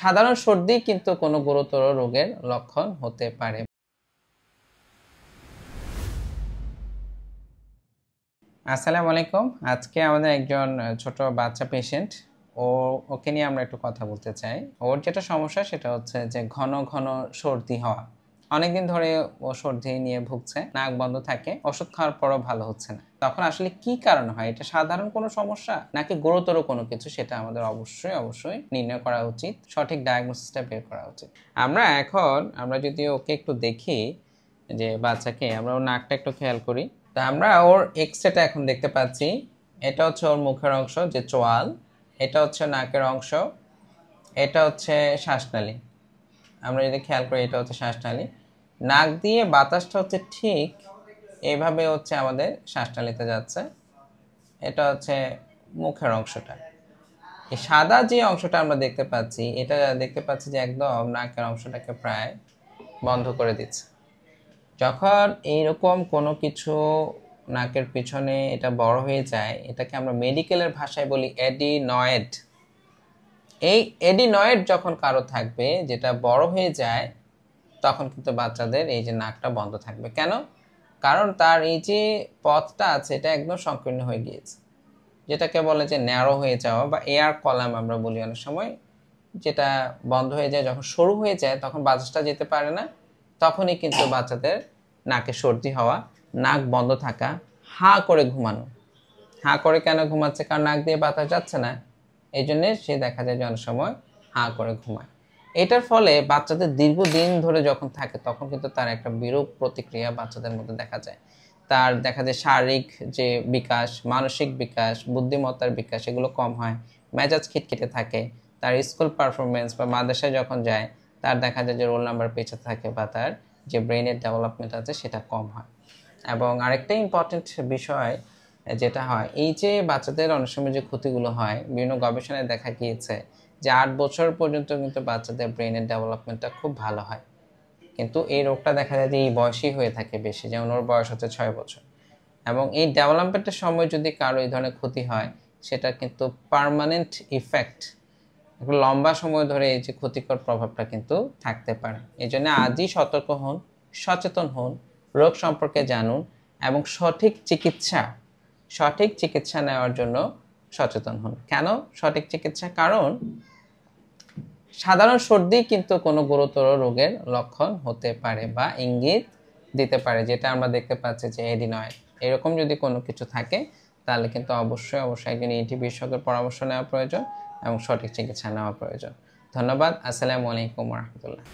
সাধারণ সর্দি কিন্তু কোনো গুরুতর রোগের লক্ষণ হতে পারে। আসসালামু আলাইকুম। আজকে আমাদের একজন ছোট বাচ্চা পেশেন্ট, ওকে নিয়ে আমরা একটু কথা বলতে চাই। ওর যেটা সমস্যা সেটা হচ্ছে যে ঘন ঘন সর্দি হওয়া। অনেকদিন ধরে ও সর্দি নিয়ে ভুগছে, নাক বন্ধ থাকে, ওষুধ খাওয়ার পরও ভালো হচ্ছে না। তখন আসলে কি কারণ হয়? এটা সাধারণ কোনো সমস্যা নাকি গুরুতর কোনো কিছু, সেটা আমাদের অবশ্যই নির্ণয় করা উচিত, সঠিক ডায়াগনোসিসটা বের করা উচিত। আমরা যদি ওকে একটু দেখি, যে বাচ্চাকে আমরা ওর নাকটা একটু খেয়াল করি, তা আমরা ওর এক্সরেটা এখন দেখতে পাচ্ছি। এটা হচ্ছে ওর মুখের অংশ, যে চোয়াল, এটা হচ্ছে নাকের অংশ, এটা হচ্ছে শ্বাসনালী। আমরা যদি খেয়াল করি, এটা হচ্ছে শ্বাসনালী। নাক দিয়ে বাতাসটা হচ্ছে ঠিক এইভাবে হচ্ছে আমাদের শ্বাসনালীতে যাচ্ছে। এটা হচ্ছে মুখের অংশটা। এই সাদা যে অংশটা আমরা দেখতে পাচ্ছি, এটা দেখতে পাচ্ছি যে একদম নাকের অংশটাকে প্রায় বন্ধ করে দিচ্ছে। যখন এইরকম কোনো কিছু নাকের পিছনে এটা বড় হয়ে যায়, এটাকে আমরা মেডিকেলের ভাষায় বলি এডিনয়েড। এই এডিনয়েড যখন কারো থাকবে, যেটা বড় হয়ে যায়, তখন কিন্তু বাচ্চাদের এই যে নাকটা বন্ধ থাকবে। কেন? কারণ তার এই যে পথটা আছে, এটা একদম সংকীর্ণ হয়ে গিয়েছে, যেটাকে বলে যে ন্যারো হয়ে যাওয়া বা এয়ার কলাম আমরা বলি অনেক সময়। যেটা বন্ধ হয়ে যায়, যখন সরু হয়ে যায়, তখন বাতাসটা যেতে পারে না। তখনই কিন্তু বাচ্চাদের নাকে সর্দি হওয়া, নাক বন্ধ থাকা, হাঁ করে ঘুমানো। হাঁ করে কেন ঘুমাচ্ছে? কারণ নাক দিয়ে বাতাস যাচ্ছে না, এই জন্যে সে দেখা যায় যে অনেক সময় হাঁ করে ঘুমায়। এটার ফলে বাচ্চাদের দীর্ঘদিন ধরে যখন থাকে, তখন কিন্তু তার একটা বিরূপ প্রতিক্রিয়া বাচ্চাদের মধ্যে দেখা যায়। তার দেখা যায় শারীরিক যে বিকাশ, মানসিক বিকাশ, বুদ্ধিমত্তার বিকাশ, এগুলো কম হয়। মেজাজ খিটখিটে থাকে। তার স্কুল পারফরমেন্স বা মাদ্রাসায় যখন যায়, তার দেখা যায় যে রোল নাম্বার পেছনে থাকে, বা তার যে ব্রেনের ডেভেলপমেন্ট আছে সেটা কম হয়। এবং আরেকটা ইম্পর্টেন্ট বিষয় যেটা হয়, এই যে বাচ্চাদের অনেক সময় যে ক্ষতিগুলো হয়, বিভিন্ন গবেষণায় দেখা গিয়েছে যে 8 বছর পর্যন্ত কিন্তু বাচ্চাদের ব্রেনের ডেভেলপমেন্টটা খুব ভালো হয়। কিন্তু এই রোগটা দেখা যায় যে এই বয়সেই হয়ে থাকে বেশি, যেমন ওর বয়স হচ্ছে 6 বছর। এবং এই ডেভেলপমেন্টের সময় যদি কারো এই ধরনের ক্ষতি হয়, সেটা কিন্তু পার্মানেন্ট ইফেক্ট, লম্বা সময় ধরে এই যে ক্ষতিকর প্রভাবটা কিন্তু থাকতে পারে। এই জন্য আজই সতর্ক হন, সচেতন হন, রোগ সম্পর্কে জানুন এবং সঠিক চিকিৎসা নেওয়ার জন্য সচেতন হন। কেন সঠিক চিকিৎসা? কারণ সাধারণ সর্দি কিন্তু কোনো গুরুতর রোগের লক্ষণ হতে পারে বা ইঙ্গিত দিতে পারে, যেটা আমরা দেখতে পাচ্ছি যে এডিনয়েড। এরকম যদি কোনো কিছু থাকে, তাহলে কিন্তু অবশ্যই একজন ইএনটি বিশেষজ্ঞের পরামর্শ নেওয়া প্রয়োজন এবং সঠিক চিকিৎসা নেওয়া প্রয়োজন। ধন্যবাদ। আসসালামু আলাইকুম ওয়া রাহমাতুল্লাহ।